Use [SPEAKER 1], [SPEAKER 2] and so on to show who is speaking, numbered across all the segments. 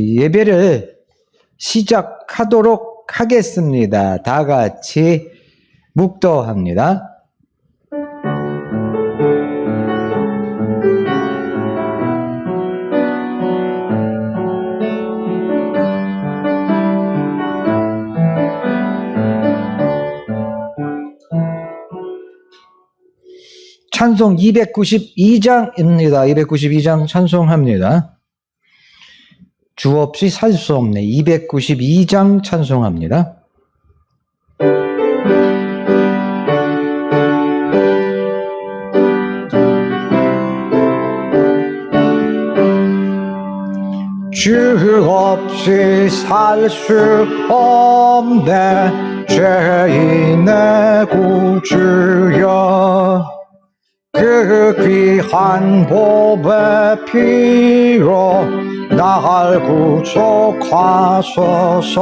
[SPEAKER 1] 우리 예배를 시작하도록 하겠습니다. 다 같이 묵도합니다. 찬송 292장입니다. 292장 찬송합니다. 주 없이 살 수 없네. 292장 찬송합니다. 주 없이 살 수 없네. 죄인의 구주여, 그 귀한 보배 피로 날 구속하소서.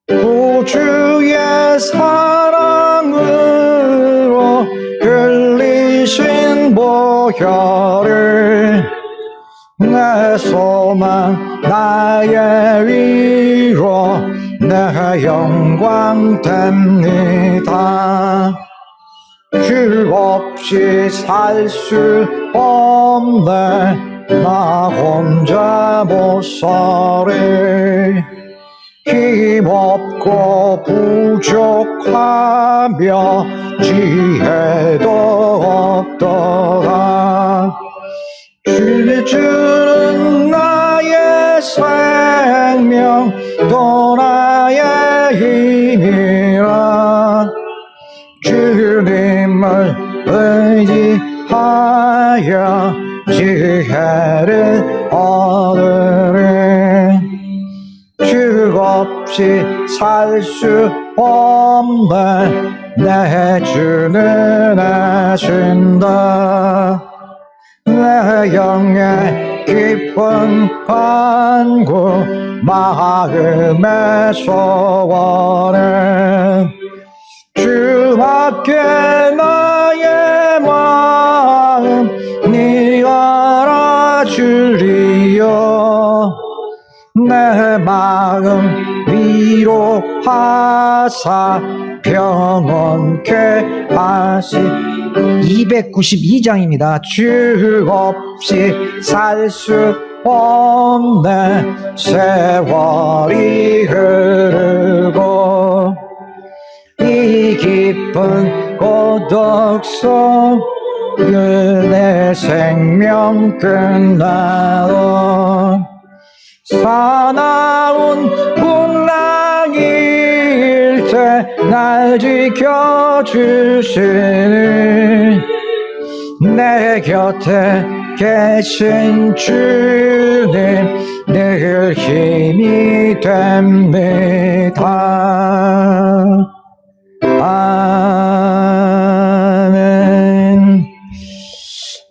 [SPEAKER 1] 구주의 사랑으로 흘리신 보혈을 내 소망 나의 위로 내 영광 됩니다. 주 없이 살 수 없네. 나 혼자 못 살아. 힘없고 부족하며 지혜도 없더라. 주는 나의 생명 또 나의 힘이라. 주님을 의지하여 지혜를 얻으리. 주 없이 살 수 없네. 내 주는 아신다. 내 영의 깊은 간구 마음의 소원은 주밖에 나의 마음 네 알아주리요. 내 마음 위로하사 평온케 하시. 292장입니다. 주 없이 살 수 없네. 세월이 흐르고 이 깊은 고독 속에 내 생명 끝나도 사나운 풍랑일 때 날 지켜주시니 내 곁에 계신 주님 늘 힘이 됩니다. 아멘.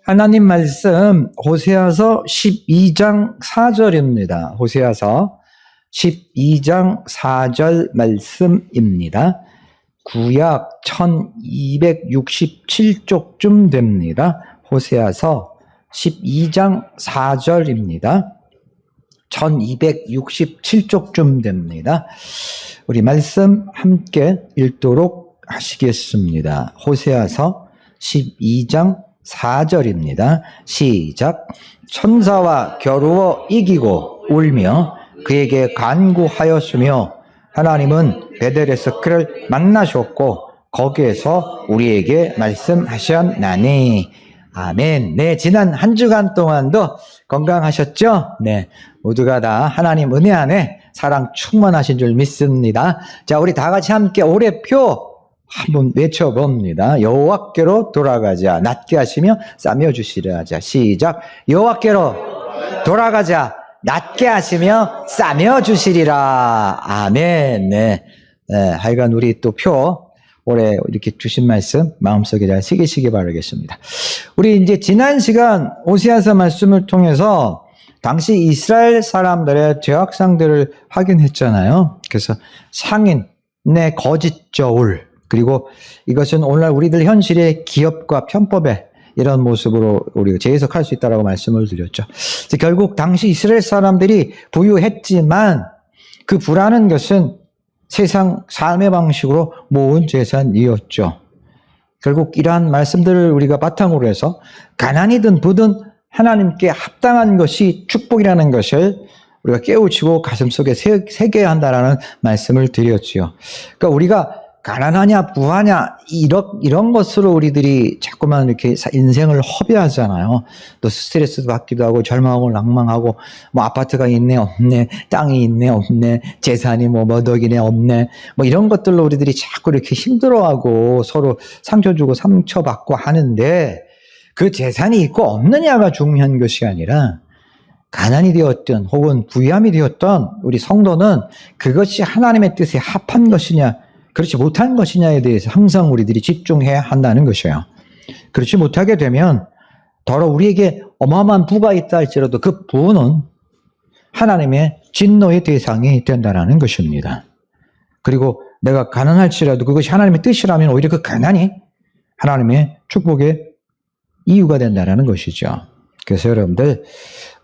[SPEAKER 1] 하나님 말씀 호세아서 12장 4절입니다. 호세아서 12장 4절 말씀입니다. 구약 1267쪽쯤 됩니다. 호세아서 12장 4절입니다. 1267쪽쯤 됩니다. 우리 말씀 함께 읽도록 하시겠습니다. 호세아서 12장 4절입니다. 시작. 천사와 겨루어 이기고 울며 그에게 간구하였으며 하나님은 베델에서 그를 만나셨고 거기에서 우리에게 말씀하셨나니. 아멘. 네, 지난 한 주간 동안도 건강하셨죠? 네, 모두가 다 하나님 은혜 안에 사랑 충만하신 줄 믿습니다. 자, 우리 다 같이 함께 올해표 한번 외쳐봅니다. 여호와께로 돌아가자. 낫게 하시며 싸매 주시려 하자. 시작. 여호와께로 돌아가자. 낫게 하시며 싸매 주시리라. 아멘. 네. 하여간 우리 또 표 올해 이렇게 주신 말씀 마음속에 잘 새기시기 바라겠습니다. 우리 이제 지난 시간 호세아서 말씀을 통해서 당시 이스라엘 사람들의 죄악상들을 확인했잖아요. 그래서 상인의 거짓 저울, 그리고 이것은 오늘날 우리들 현실의 기업과 편법에 이런 모습으로 우리가 재해석할 수 있다라고 말씀을 드렸죠. 결국 당시 이스라엘 사람들이 부유했지만 그 부라는 것은 세상 삶의 방식으로 모은 재산이었죠. 결국 이러한 말씀들을 우리가 바탕으로 해서 가난이든 부든 하나님께 합당한 것이 축복이라는 것을 우리가 깨우치고 가슴속에 새겨야 한다라는 말씀을 드렸지요. 그러니까 우리가 가난하냐 부하냐 이런 것으로 우리들이 자꾸만 이렇게 인생을 허비하잖아요. 또 스트레스도 받기도 하고 절망하고 낭망하고 뭐 아파트가 있네 없네, 땅이 있네 없네, 재산이 뭐 덕이네 없네, 뭐 이런 것들로 우리들이 자꾸 이렇게 힘들어하고 서로 상처 주고 상처받고 하는데, 그 재산이 있고 없느냐가 중요한 것이 아니라 가난이 되었든 혹은 부유함이 되었든 우리 성도는 그것이 하나님의 뜻에 합한 것이냐 그렇지 못한 것이냐에 대해서 항상 우리들이 집중해야 한다는 것이에요. 그렇지 못하게 되면 더러 우리에게 어마어마한 부가 있다 할지라도 그 부는 하나님의 진노의 대상이 된다는 것입니다. 그리고 내가 가난할지라도 그것이 하나님의 뜻이라면 오히려 그 가난이 하나님의 축복의 이유가 된다는 것이죠. 그래서 여러분들,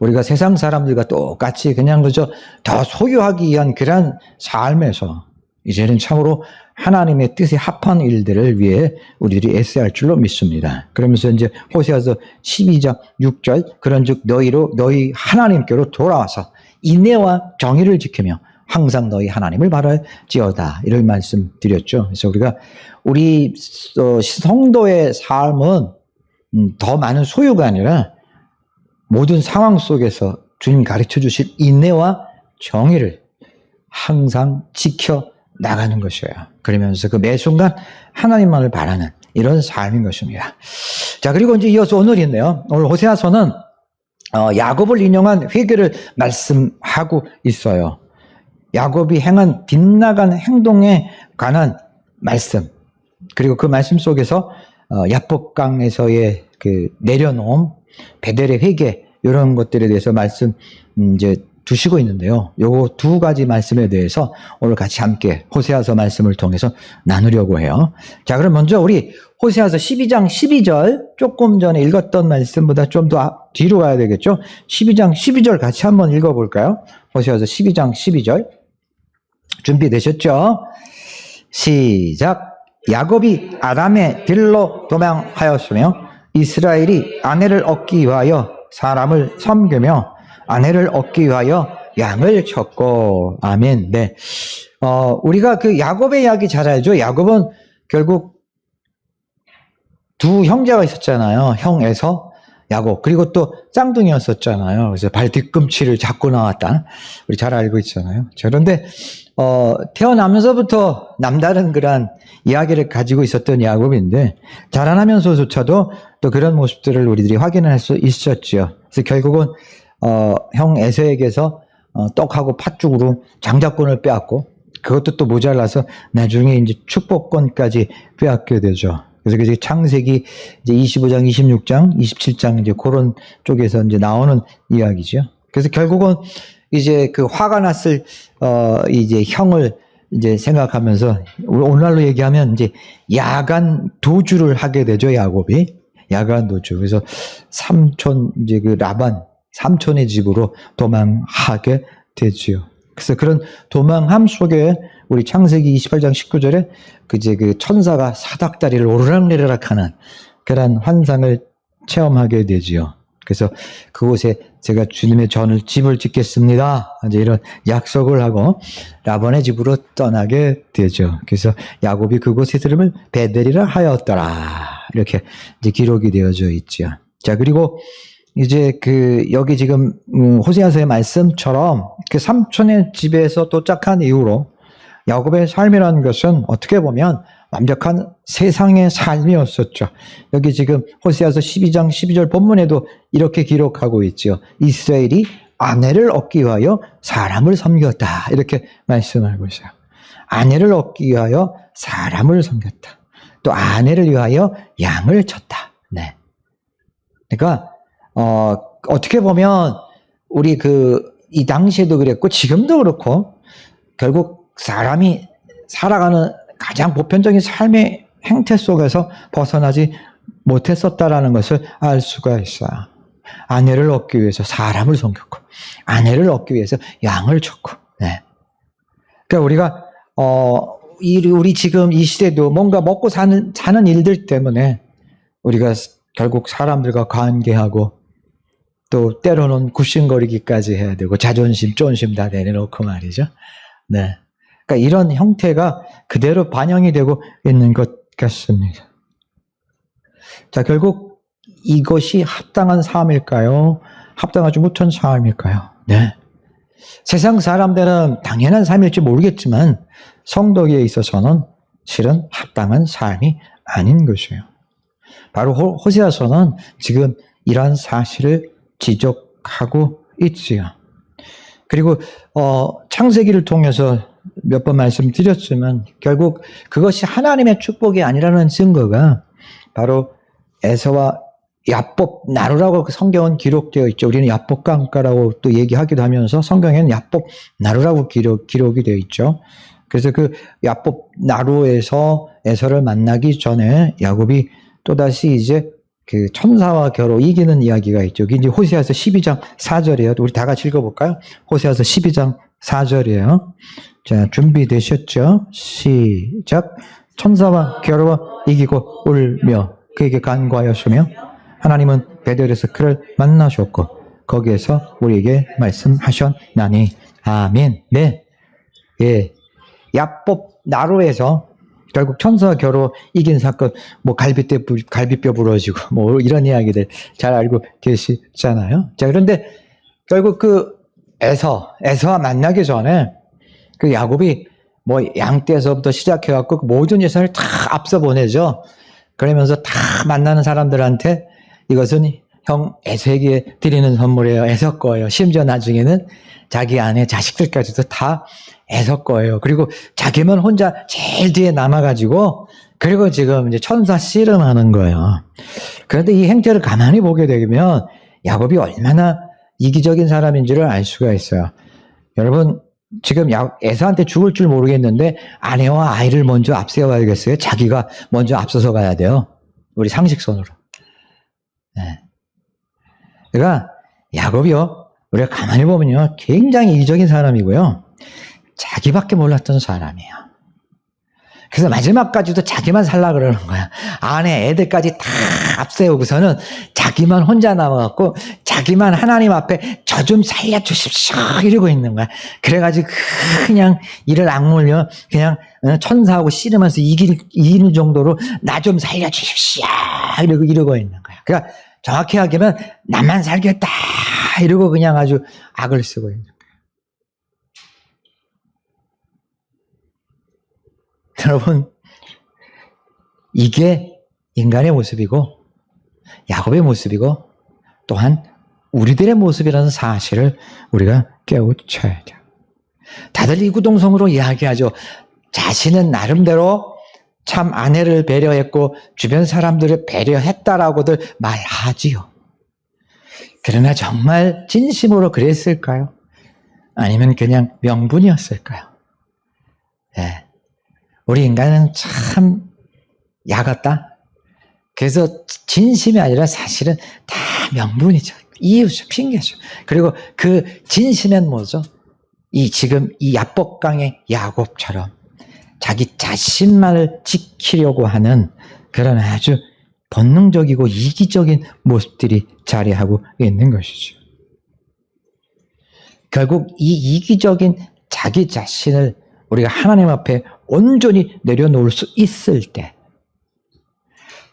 [SPEAKER 1] 우리가 세상 사람들과 똑같이 그냥 그저 더 소유하기 위한 그런 삶에서 이제는 참으로 하나님의 뜻에 합한 일들을 위해 우리들이 애써야 할 줄로 믿습니다. 그러면서 이제 호세아서 12장 6절, 그런즉 너희 하나님께로 돌아와서 인내와 정의를 지키며 항상 너희 하나님을 바랄지어다, 이런 말씀 드렸죠. 그래서 우리 성도의 삶은 더 많은 소유가 아니라 모든 상황 속에서 주님 가르쳐 주실 인내와 정의를 항상 지켜 나가는 것이에요. 그러면서 그 매 순간 하나님만을 바라는 이런 삶인 것입니다. 자, 그리고 이제 이어서 오늘인데요. 오늘 호세아서는 야곱을 인용한 회개를 말씀하고 있어요. 야곱이 행한 빗나간 행동에 관한 말씀, 그리고 그 말씀 속에서 야복강에서의 그 내려놓음, 베델의 회개, 이런 것들에 대해서 말씀 이제 두시고 있는데요. 요거 두 가지 말씀에 대해서 오늘 같이 함께 호세아서 말씀을 통해서 나누려고 해요. 자, 그럼 먼저 우리 호세아서 12장 12절, 조금 전에 읽었던 말씀보다 좀 더 뒤로 가야 되겠죠? 12장 12절 같이 한번 읽어볼까요? 호세아서 12장 12절. 준비되셨죠? 시작. 야곱이 아람의 길로 도망하였으며 이스라엘이 아내를 얻기 위하여 사람을 섬기며 아내를 얻기 위하여 양을 쳤고. 아멘. 네. 우리가 그 야곱의 이야기 잘 알죠? 야곱은 결국 두 형제가 있었잖아요. 형 에서, 야곱. 그리고 또 쌍둥이였었잖아요. 그래서 발 뒤꿈치를 잡고 나왔다. 우리 잘 알고 있잖아요. 그런데 태어나면서부터 남다른 그런 이야기를 가지고 있었던 야곱인데, 자라나면서조차도 또 그런 모습들을 우리들이 확인할 수 있었죠. 그래서 결국은 형 에서에게서 떡하고 팥죽으로 장자권을 빼앗고, 그것도 또 모자라서 나중에 이제 축복권까지 빼앗게 되죠. 그래서 이제 창세기 이제 25장, 26장, 27장 이제 그런 쪽에서 이제 나오는 이야기죠. 그래서 결국은 이제 그 화가 났을 이제 형을 이제 생각하면서, 오늘날로 얘기하면 이제 야간 도주를 하게 되죠, 야곱이. 야간 도주. 그래서 삼촌, 이제 그 라반, 삼촌의 집으로 도망하게 되지요. 그래서 그런 도망함 속에 우리 창세기 28장 19절에 그 천사가 사닥다리를 오르락내리락 하는 그런 환상을 체험하게 되지요. 그래서 그곳에 제가 주님의 집을 짓겠습니다, 이제 이런 약속을 하고 라반의 집으로 떠나게 되죠. 그래서 야곱이 그곳의 이름을 베델이라 하였더라, 이렇게 이제 기록이 되어져 있죠. 자, 그리고 이제 여기 지금 호세아서의 말씀처럼 그 삼촌의 집에서 도착한 이후로 야곱의 삶이라는 것은 어떻게 보면 완벽한 세상의 삶이었었죠. 여기 지금 호세아서 12장 12절 본문에도 이렇게 기록하고 있죠. 이스라엘이 아내를 얻기 위하여 사람을 섬겼다, 이렇게 말씀하고 있어요. 아내를 얻기 위하여 사람을 섬겼다. 또 아내를 위하여 양을 쳤다. 네. 그러니까 어떻게 보면 우리 이 당시에도 그랬고 지금도 그렇고, 결국 사람이 살아가는 가장 보편적인 삶의 행태 속에서 벗어나지 못했었다라는 것을 알 수가 있어요. 아내를 얻기 위해서 사람을 섬겼고, 아내를 얻기 위해서 양을 줬고, 네. 그러니까 우리가, 우리 지금 이 시대도 뭔가 먹고 사는 일들 때문에 우리가 결국 사람들과 관계하고 또 때로는 굽신거리기까지 해야 되고 자존심, 쫀심 다 내려놓고 말이죠. 네. 그러니까 이런 형태가 그대로 반영이 되고 있는 것 같습니다. 자, 결국 이것이 합당한 삶일까요? 합당하지 못한 삶일까요? 네. 세상 사람들은 당연한 삶일지 모르겠지만 성도에 있어서는 실은 합당한 삶이 아닌 것이에요. 바로 호세아서는 지금 이러한 사실을 지적하고 있지요. 그리고 창세기를 통해서 몇 번 말씀드렸지만 결국 그것이 하나님의 축복이 아니라는 증거가 바로 에서와 야곱 나루라고 성경은 기록되어 있죠. 우리는 야곱 강가라고 또 얘기하기도 하면서 성경에는 야곱 나루라고 기록이 되어 있죠. 그래서 그 야곱 나루에서 에서를 만나기 전에 야곱이 또다시 이제 그 천사와 겨루 이기는 이야기가 있죠. 이게 이제 호세아서 12장 4절이에요. 우리 다 같이 읽어볼까요? 호세아서 12장 4절이에요. 자, 준비되셨죠? 시작. 천사와 겨루어 이기고 울며 그에게 간구하였으며 하나님은 베델에서 그를 만나셨고 거기에서 우리에게 말씀하셨나니 아멘. 네, 예, 야곱 나루에서 결국 천사와 겨루 이긴 사건, 뭐 갈비뼈 부러지고 뭐 이런 이야기들 잘 알고 계시잖아요. 자, 그런데 결국 그 에서와 만나기 전에 그 야곱이 뭐 양떼에서부터 시작해갖고 모든 예산을 다 앞서 보내죠. 그러면서 다 만나는 사람들한테 이것은 형 에서에게 드리는 선물이에요. 에서 거예요. 심지어 나중에는 자기 아내 자식들까지도 다 에서 거예요. 그리고 자기만 혼자 제일 뒤에 남아가지고 그리고 지금 이제 천사 씨름하는 거예요. 그런데 이 행태를 가만히 보게 되면 야곱이 얼마나 이기적인 사람인지를 알 수가 있어요. 여러분 지금 에서한테 죽을 줄 모르겠는데 아내와 아이를 먼저 앞세워야겠어요? 자기가 먼저 앞서서 가야 돼요. 우리 상식선으로. 네. 그러니까 야곱이요. 우리가 가만히 보면요. 굉장히 이기적인 사람이고요. 자기밖에 몰랐던 사람이에요. 그래서 마지막까지도 자기만 살라 그러는 거야. 아내, 애들까지 다 앞세우고서는 자기만 혼자 남아갖고 자기만 하나님 앞에 저 좀 살려주십시오 이러고 있는 거야. 그래가지고 그냥 이를 악물며 그냥 천사하고 씨름하면서 이기는 정도로 나 좀 살려주십시오 이러고 있는 거야. 그러니까 정확히 하기면 나만 살겠다 이러고 그냥 아주 악을 쓰고 있는 거야. 여러분, 이게 인간의 모습이고 야곱의 모습이고 또한 우리들의 모습이라는 사실을 우리가 깨우쳐야 돼요. 다들 이구동성으로 이야기하죠. 자신은 나름대로 참 아내를 배려했고 주변 사람들을 배려했다라고들 말하지요. 그러나 정말 진심으로 그랬을까요? 아니면 그냥 명분이었을까요? 네. 우리 인간은 참 야같다. 그래서 진심이 아니라 사실은 다 명분이죠. 이유죠. 핑계죠. 그리고 그 진심엔 뭐죠? 지금 이 야복강의 야곱처럼 자기 자신만을 지키려고 하는 그런 아주 본능적이고 이기적인 모습들이 자리하고 있는 것이죠. 결국 이 이기적인 자기 자신을 우리가 하나님 앞에 온전히 내려놓을 수 있을 때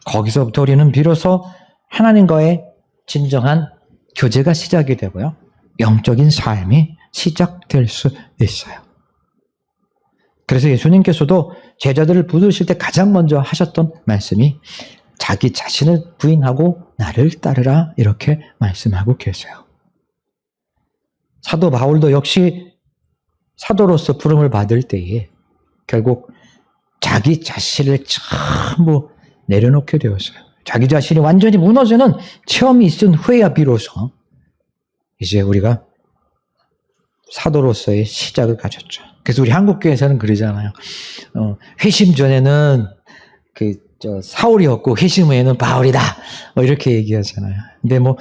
[SPEAKER 1] 거기서부터 우리는 비로소 하나님과의 진정한 교제가 시작이 되고요. 영적인 삶이 시작될 수 있어요. 그래서 예수님께서도 제자들을 부르실 때 가장 먼저 하셨던 말씀이 자기 자신을 부인하고 나를 따르라 이렇게 말씀하고 계세요. 사도 바울도 역시 사도로서 부름을 받을 때에 결국 자기 자신을 전부 내려놓게 되었어요. 자기 자신이 완전히 무너지는 체험이 있은 후에야 비로소 이제 우리가 사도로서의 시작을 가졌죠. 그래서 우리 한국교회에서는 그러잖아요. 회심 전에는 사울이었고 회심 후에는 바울이다. 뭐 이렇게 얘기하잖아요. 근데 뭐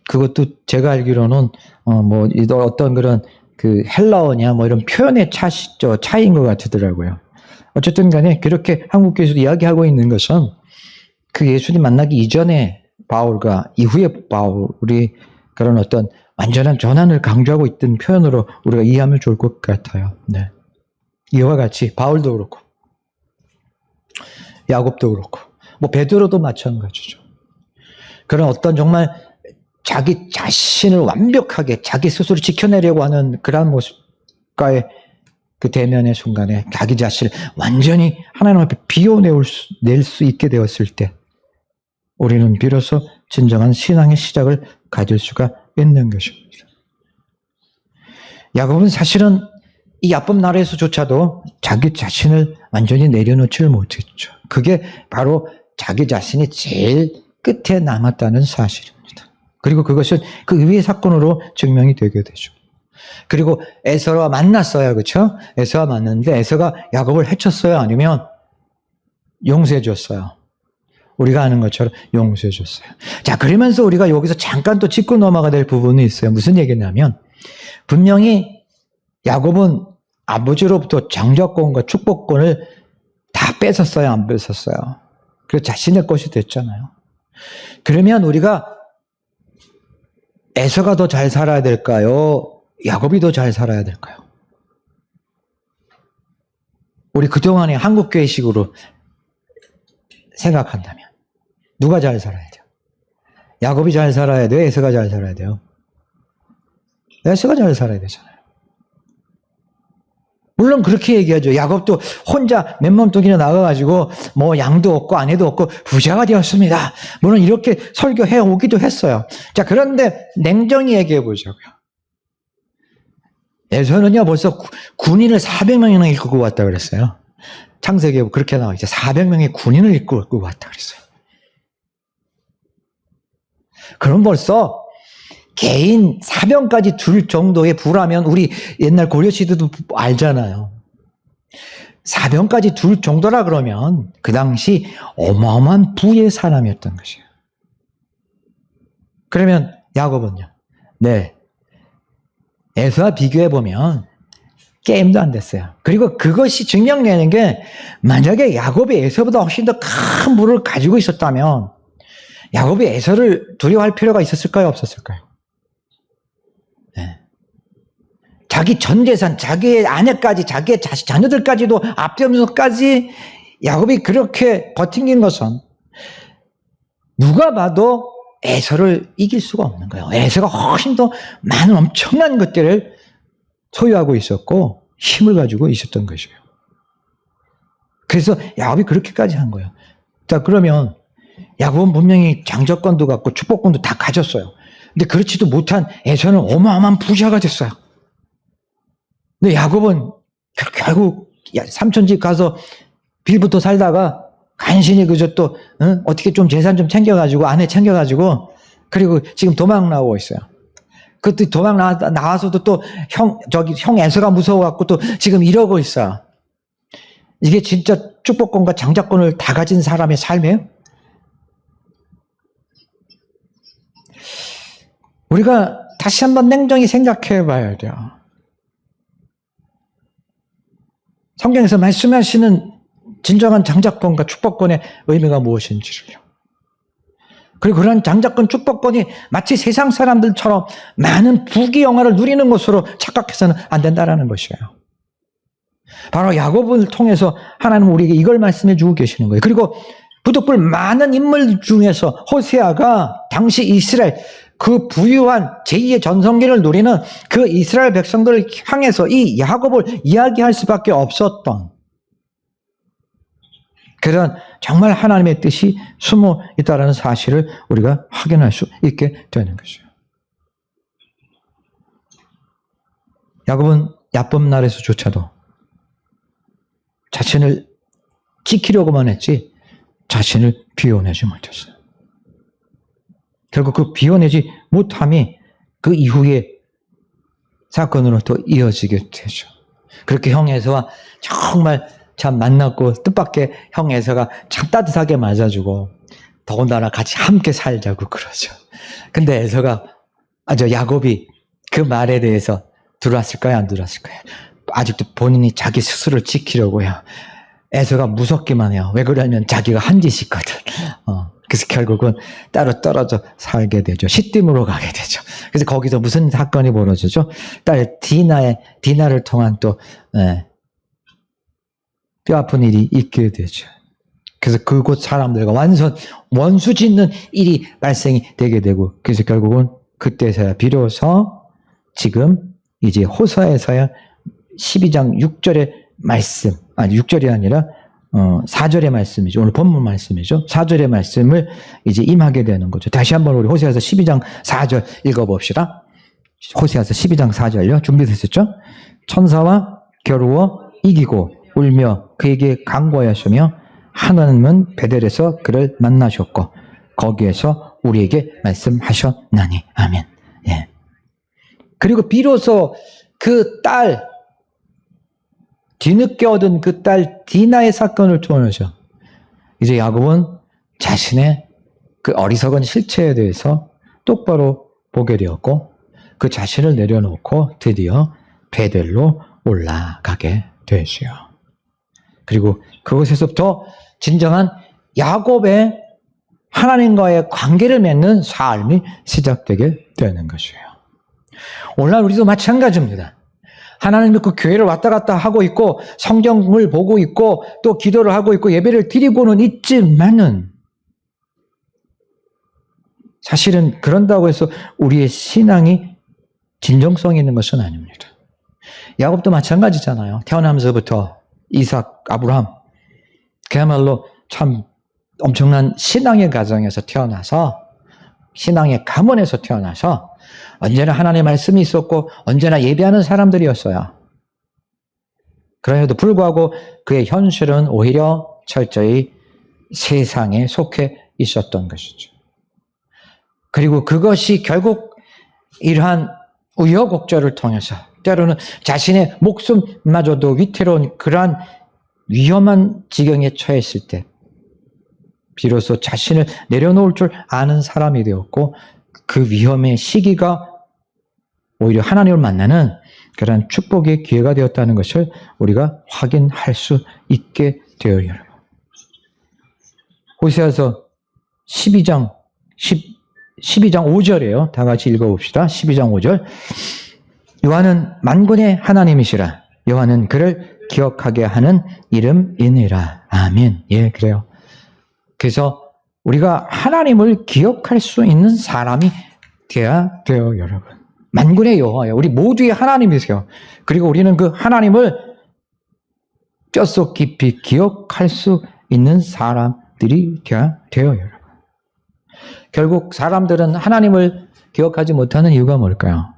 [SPEAKER 1] 그것도 제가 알기로는 뭐 어떤 그런 그 헬라어냐 뭐 이런 표현의 차이인 것 같더라고요. 어쨌든 간에 그렇게 한국교회에서도 이야기하고 있는 것은 그 예수님 만나기 이전에 바울과 이후에 바울이 그런 어떤 완전한 전환을 강조하고 있던 표현으로 우리가 이해하면 좋을 것 같아요. 네. 이와 같이 바울도 그렇고 야곱도 그렇고 뭐 베드로도 마찬가지죠. 그런 어떤 정말 자기 자신을 완벽하게 자기 스스로 지켜내려고 하는 그러한 모습과의 그 대면의 순간에 자기 자신을 완전히 하나님 앞에 낼 수 있게 되었을 때 우리는 비로소 진정한 신앙의 시작을 가질 수가 있는 것입니다. 야곱은 사실은 이 야곱 나라에서조차도 자기 자신을 완전히 내려놓지를 못했죠. 그게 바로 자기 자신이 제일 끝에 남았다는 사실입니다. 그리고 그것은 그 의외의 사건으로 증명이 되게 되죠. 그리고 에서와 만났어요. 그렇죠? 에서와 만났는데 에서가 야곱을 해쳤어요? 아니면 용서해 줬어요? 우리가 아는 것처럼 용서해 줬어요. 자, 그러면서 우리가 여기서 잠깐 또 짚고 넘어가야 될 부분이 있어요. 무슨 얘기냐면 분명히 야곱은 아버지로부터 장자권과 축복권을 다 뺏었어요? 안 뺏었어요? 그래서 자신의 것이 됐잖아요. 그러면 우리가 에서가 더 잘 살아야 될까요? 야곱이 더 잘 살아야 될까요? 우리 그동안의 한국교회식으로 생각한다면 누가 잘 살아야 돼요? 야곱이 잘 살아야 돼요? 에서가 잘 살아야 돼요? 에서가 잘 살아야 되잖아요. 물론 그렇게 얘기하죠. 야곱도 혼자 맨몸뚱이로 나가가지고 뭐 양도 없고 아내도 없고 부자가 되었습니다. 물론 이렇게 설교해 오기도 했어요. 자, 그런데 냉정히 얘기해 보자고요. 에서는요 벌써 군인을 400명이나 이끌고 왔다 그랬어요. 창세기에 그렇게 나와 있죠. 400명의 군인을 이끌고 왔다 그랬어요. 그럼 벌써 개인 사병까지 둘 정도의 부라면 우리 옛날 고려 시대도 알잖아요. 사병까지 둘 정도라 그러면 그 당시 어마어마한 부의 사람이었던 것이에요. 그러면 야곱은요? 네. 에서와 비교해보면 게임도 안 됐어요. 그리고 그것이 증명되는 게 만약에 야곱이 에서보다 훨씬 더 큰 부를 가지고 있었다면 야곱이 에서를 두려워할 필요가 있었을까요? 없었을까요? 네. 자기 전 재산, 자기의 아내까지, 자기의 자녀들까지도 앞세우면서까지 야곱이 그렇게 버틴 것은 누가 봐도 에서를 이길 수가 없는 거예요. 에서가 훨씬 더 많은 엄청난 것들을 소유하고 있었고 힘을 가지고 있었던 것이에요. 그래서 야곱이 그렇게까지 한 거예요. 자, 그러면 야곱은 분명히 장자권도 갖고 축복권도 다 가졌어요. 근데 그렇지도 못한 에서는 어마어마한 부자가 됐어요. 근데 야곱은 결국 삼촌집 가서 빌부터 살다가 간신히 그저 또 어떻게 좀 재산 좀 챙겨가지고 아내 챙겨가지고 그리고 지금 도망 나오고 있어요. 그때 도망 나와서도 또 형 에서가 무서워갖고 또 지금 이러고 있어요. 이게 진짜 축복권과 장자권을 다 가진 사람의 삶이에요? 우리가 다시 한번 냉정히 생각해 봐야 돼요. 성경에서 말씀하시는 진정한 장자권과 축복권의 의미가 무엇인지를요. 그리고 그런 장자권, 축복권이 마치 세상 사람들처럼 많은 부귀 영화를 누리는 것으로 착각해서는 안 된다는 것이에요. 바로 야곱을 통해서 하나님은 우리에게 이걸 말씀해 주고 계시는 거예요. 그리고 부득불 많은 인물 중에서 호세아가 당시 이스라엘 그 부유한 제2의 전성기를 누리는 그 이스라엘 백성들을 향해서 이 야곱을 이야기할 수밖에 없었던 그런 정말 하나님의 뜻이 숨어 있다는 사실을 우리가 확인할 수 있게 되는 것이죠. 야곱은 야곱 날에서조차도 자신을 지키려고만 했지 자신을 비워내지 못했어요. 결국 그 비워내지 못함이 그 이후의 사건으로 또 이어지게 되죠. 그렇게 형 에서와 정말 참 만났고 뜻밖의 형 에서가 참 따뜻하게 맞아주고 더군다나 같이 함께 살자고 그러죠. 근데 에서가 야곱이 그 말에 대해서 들어왔을까요? 안 들어왔을까요? 아직도 본인이 자기 스스로를 지키려고요. 에서가 무섭기만 해요. 왜 그러냐면 자기가 한 짓이 있거든. 그래서 결국은 따로 떨어져 살게 되죠. 시딤으로 가게 되죠. 그래서 거기서 무슨 사건이 벌어지죠? 딸 디나를 통한 또 뼈아픈 일이 있게 되죠. 그래서 그곳 사람들과 완전 원수 짓는 일이 발생이 되게 되고, 그래서 결국은 그때서야 비로소 지금 이제 호서에서야 12장 6절의 말씀, 6절이 아니라 4절의 말씀이죠. 오늘 본문 말씀이죠. 4절의 말씀을 이제 임하게 되는 거죠. 다시 한번 우리 호세아서 12장 4절 읽어봅시다. 호세아서 12장 4절요. 준비되셨죠? 천사와 겨루어 이기고 울며 그에게 간구하였으며 하나님은 베델에서 그를 만나셨고 거기에서 우리에게 말씀하셨나니. 아멘. 예. 그리고 비로소 그 딸, 뒤늦게 얻은 그 딸 디나의 사건을 통해서 이제 야곱은 자신의 그 어리석은 실체에 대해서 똑바로 보게 되었고 그 자신을 내려놓고 드디어 베델로 올라가게 되었어요. 그리고 그곳에서부터 진정한 야곱의 하나님과의 관계를 맺는 삶이 시작되게 되는 것이에요. 오늘날 우리도 마찬가지입니다. 하나님 믿고 교회를 왔다 갔다 하고 있고 성경을 보고 있고 또 기도를 하고 있고 예배를 드리고는 있지만은 사실은 그런다고 해서 우리의 신앙이 진정성 있는 것은 아닙니다. 야곱도 마찬가지잖아요. 태어나면서부터 이삭, 아브라함 그야말로 참 엄청난 신앙의 가정에서 태어나서 신앙의 가문에서 태어나서 언제나 하나님의 말씀이 있었고 언제나 예배하는 사람들이었어요. 그럼에도 불구하고 그의 현실은 오히려 철저히 세상에 속해 있었던 것이죠. 그리고 그것이 결국 이러한 우여곡절을 통해서 때로는 자신의 목숨마저도 위태로운 그러한 위험한 지경에 처했을 때 비로소 자신을 내려놓을 줄 아는 사람이 되었고 그 위험의 시기가 오히려 하나님을 만나는 그런 축복의 기회가 되었다는 것을 우리가 확인할 수 있게 되어요. 여러분. 호세아서 12장 5절이에요. 다 같이 읽어봅시다. 12장 5절. 여호와는 만군의 하나님이시라. 여호와는 그를 기억하게 하는 이름이니라. 아멘. 예, 그래요. 그래서 우리가 하나님을 기억할 수 있는 사람이 되어야 돼요, 여러분. 만군의 여호와예요. 우리 모두의 하나님이세요. 그리고 우리는 그 하나님을 뼛속 깊이 기억할 수 있는 사람들이 되어야 돼요, 여러분. 결국 사람들은 하나님을 기억하지 못하는 이유가 뭘까요?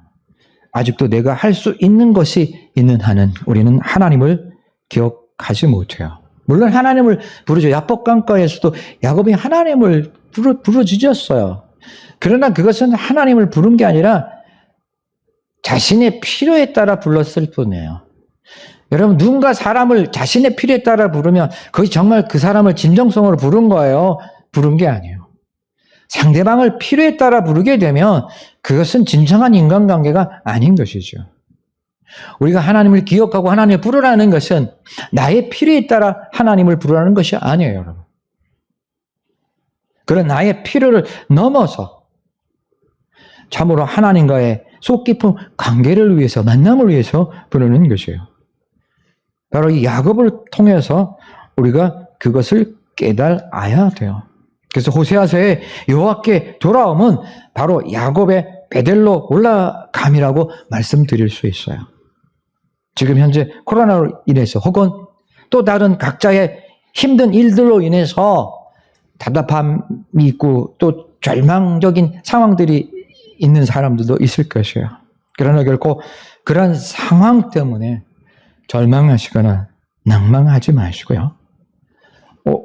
[SPEAKER 1] 아직도 내가 할 수 있는 것이 있는 한은 우리는 하나님을 기억하지 못해요. 물론 하나님을 부르죠. 야복강가에서도 야곱이 하나님을 부르짖었어요. 그러나 그것은 하나님을 부른 게 아니라 자신의 필요에 따라 불렀을 뿐이에요. 여러분, 누군가 사람을 자신의 필요에 따라 부르면 그것이 정말 그 사람을 진정성으로 부른 거예요? 부른 게 아니에요. 상대방을 필요에 따라 부르게 되면 그것은 진정한 인간관계가 아닌 것이죠. 우리가 하나님을 기억하고 하나님을 부르라는 것은 나의 필요에 따라 하나님을 부르라는 것이 아니에요, 여러분. 그런 나의 필요를 넘어서 참으로 하나님과의 속 깊은 관계를 위해서, 만남을 위해서 부르는 것이에요. 바로 이 야곱을 통해서 우리가 그것을 깨달아야 돼요. 그래서 호세아서의 여호와께 돌아옴은 바로 야곱의 베델로 올라감이라고 말씀드릴 수 있어요. 지금 현재 코로나로 인해서 혹은 또 다른 각자의 힘든 일들로 인해서 답답함이 있고 또 절망적인 상황들이 있는 사람들도 있을 것이에요. 그러나 결코 그런 상황 때문에 절망하시거나 낭망하지 마시고요.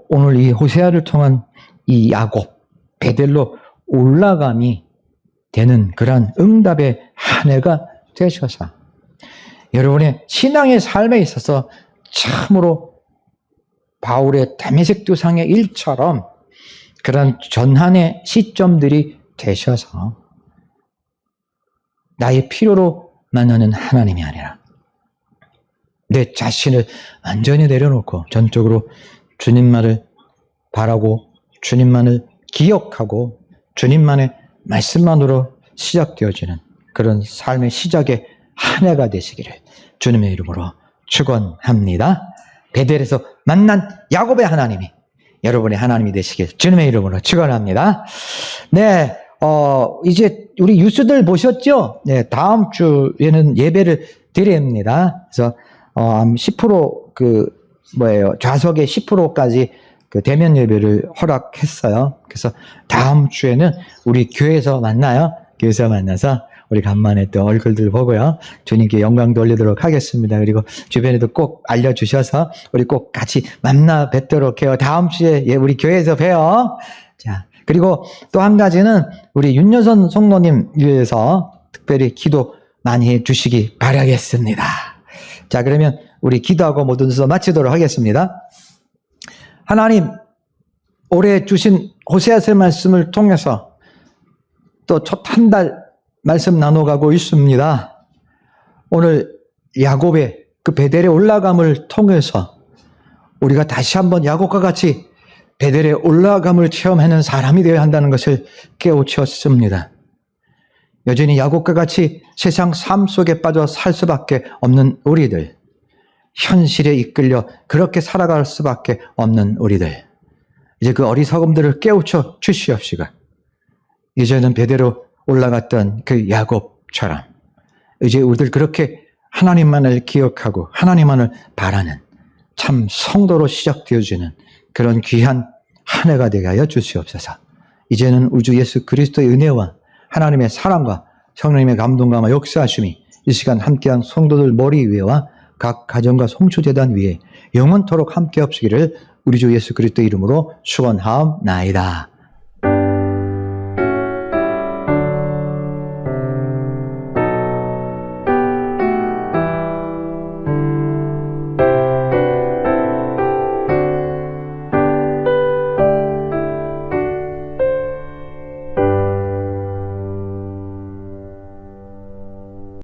[SPEAKER 1] 오늘 이 호세아를 통한 이 야곱, 베델로 올라감이 되는 그런 응답의 한 해가 되셔서 여러분의 신앙의 삶에 있어서 참으로 바울의 다메섹 도상의 일처럼 그런 전환의 시점들이 되셔서 나의 필요로 만나는 하나님이 아니라 내 자신을 완전히 내려놓고 전적으로 주님만을 바라고 주님만을 기억하고 주님만의 말씀만으로 시작되어지는 그런 삶의 시작의 한 해가 되시기를 주님의 이름으로 축원합니다. 베델에서 만난 야곱의 하나님이 여러분의 하나님이 되시길 주님의 이름으로 축원합니다. 네, 이제 우리 뉴스들 보셨죠? 네, 다음 주에는 예배를 드립니다. 그래서 10% 좌석의 10%까지 그 대면 예배를 허락했어요. 그래서 다음 주에는 우리 교회에서 만나요. 교회에서 만나서 우리 간만에 또 얼굴들 보고요. 주님께 영광 돌리도록 하겠습니다. 그리고 주변에도 꼭 알려주셔서 우리 꼭 같이 만나 뵙도록 해요. 다음 주에 우리 교회에서 봬요. 자, 그리고 또 한 가지는 우리 윤여선 성도님 위해서 특별히 기도 많이 해주시기 바라겠습니다. 자, 그러면 우리 기도하고 모든 순서 마치도록 하겠습니다. 하나님, 올해 주신 호세아서 말씀을 통해서 또 첫 한 달 말씀 나눠가고 있습니다. 오늘 야곱의 그 베델에 올라감을 통해서 우리가 다시 한번 야곱과 같이 베델에 올라감을 체험하는 사람이 되어야 한다는 것을 깨우쳤습니다. 여전히 야곱과 같이 세상 삶 속에 빠져 살 수밖에 없는 우리들, 현실에 이끌려 그렇게 살아갈 수밖에 없는 우리들, 이제 그 어리석음들을 깨우쳐 주시옵시고 이제는 베델로 올라갔던 그 야곱처럼 이제 우리들 그렇게 하나님만을 기억하고 하나님만을 바라는 참 성도로 시작되어지는 그런 귀한 한 해가 되게 하여 주시옵소서. 이제는 우주 예수 그리스도의 은혜와 하나님의 사랑과 성령님의 감동과 역사하심이 이 시간 함께한 성도들 머리 위에와 각 가정과 송추재단 위에 영원토록 함께 없으기를 우리 주 예수 그리스도의 이름으로 축원하옵나이다.